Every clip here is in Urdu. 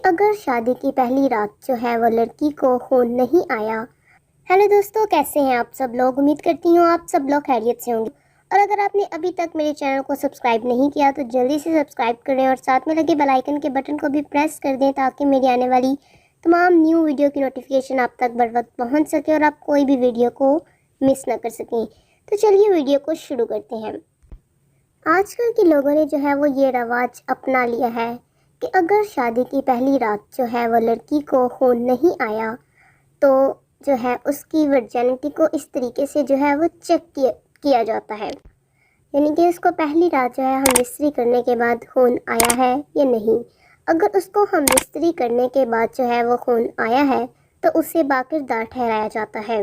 اگر شادی کی پہلی رات جو ہے وہ لڑکی کو خون نہیں آیا۔ ہیلو دوستو، کیسے ہیں آپ سب لوگ؟ امید کرتی ہوں آپ سب لوگ خیریت سے ہوں گے، اور اگر آپ نے ابھی تک میرے چینل کو سبسکرائب نہیں کیا تو جلدی سے سبسکرائب کریں اور ساتھ میں لگے بیل آئیکن کے بٹن کو بھی پریس کر دیں تاکہ میری آنے والی تمام نیو ویڈیو کی نوٹیفیکیشن آپ تک بر وقت پہنچ سکے اور آپ کوئی بھی ویڈیو کو مس نہ کر سکیں۔ تو چلیے ویڈیو کو شروع کرتے ہیں۔ آج کل کے لوگوں نے جو ہے وہ یہ رواج اپنا لیا ہے کہ اگر شادی کی پہلی رات جو ہے وہ لڑکی کو خون نہیں آیا تو جو ہے اس کی ورجینٹی کو اس طریقے سے جو ہے وہ چیک کیا جاتا ہے، یعنی کہ اس کو پہلی رات جو ہے ہم مستری کرنے کے بعد خون آیا ہے یا نہیں۔ اگر اس کو ہم مستری کرنے کے بعد جو ہے وہ خون آیا ہے تو اسے باکردار ٹھہرایا جاتا ہے،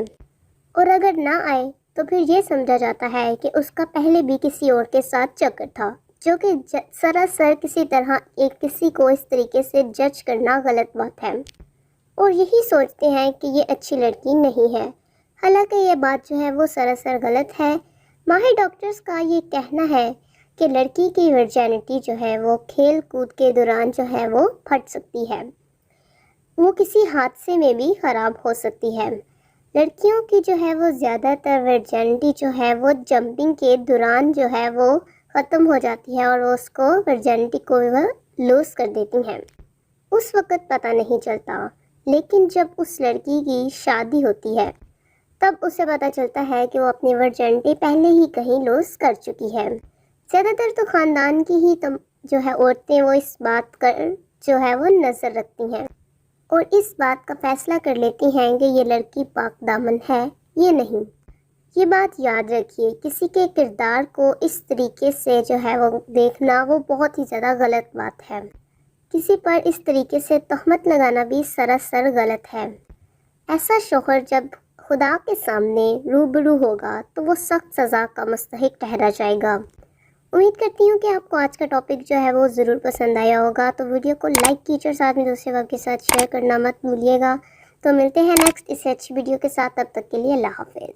اور اگر نہ آئے تو پھر یہ سمجھا جاتا ہے کہ اس کا پہلے بھی کسی اور کے ساتھ چکر تھا، جو کہ سراسر کسی طرح کسی کو اس طریقے سے جج کرنا غلط بات ہے، اور یہی سوچتے ہیں کہ یہ اچھی لڑکی نہیں ہے، حالانکہ یہ بات جو ہے وہ سراسر غلط ہے۔ ماہر ڈاکٹرز کا یہ کہنا ہے کہ لڑکی کی ورجینٹی جو ہے وہ کھیل کود کے دوران جو ہے وہ پھٹ سکتی ہے، وہ کسی حادثے میں بھی خراب ہو سکتی ہے۔ لڑکیوں کی جو ہے وہ زیادہ تر ورجینٹی جو ہے وہ جمپنگ کے دوران جو ہے وہ ختم ہو جاتی ہے، اور اس کو ورجینٹی کو وہ لوز کر دیتی ہیں۔ اس وقت پتہ نہیں چلتا، لیکن جب اس لڑکی کی شادی ہوتی ہے تب اسے پتہ چلتا ہے کہ وہ اپنی ورجینٹی پہلے ہی کہیں لوز کر چکی ہے۔ زیادہ تر تو خاندان کی ہی جو ہے عورتیں وہ اس بات پر جو ہے وہ نظر رکھتی ہیں اور اس بات کا فیصلہ کر لیتی ہیں کہ یہ لڑکی پاک دامن ہے یا نہیں۔ یہ بات یاد رکھیے، کسی کے کردار کو اس طریقے سے جو ہے وہ دیکھنا وہ بہت ہی زیادہ غلط بات ہے۔ کسی پر اس طریقے سے تہمت لگانا بھی سراسر غلط ہے۔ ایسا شوہر جب خدا کے سامنے روبرو ہوگا تو وہ سخت سزا کا مستحق ٹھہرا جائے گا۔ امید کرتی ہوں کہ آپ کو آج کا ٹاپک جو ہے وہ ضرور پسند آیا ہوگا، تو ویڈیو کو لائک کیجیے اور ساتھ میں دوسرے لوگوں کے ساتھ شیئر کرنا مت بھولیے گا۔ تو ملتے ہیں نیکسٹ اس سے اچھی ویڈیو کے ساتھ، تب تک کے لیے اللہ حافظ۔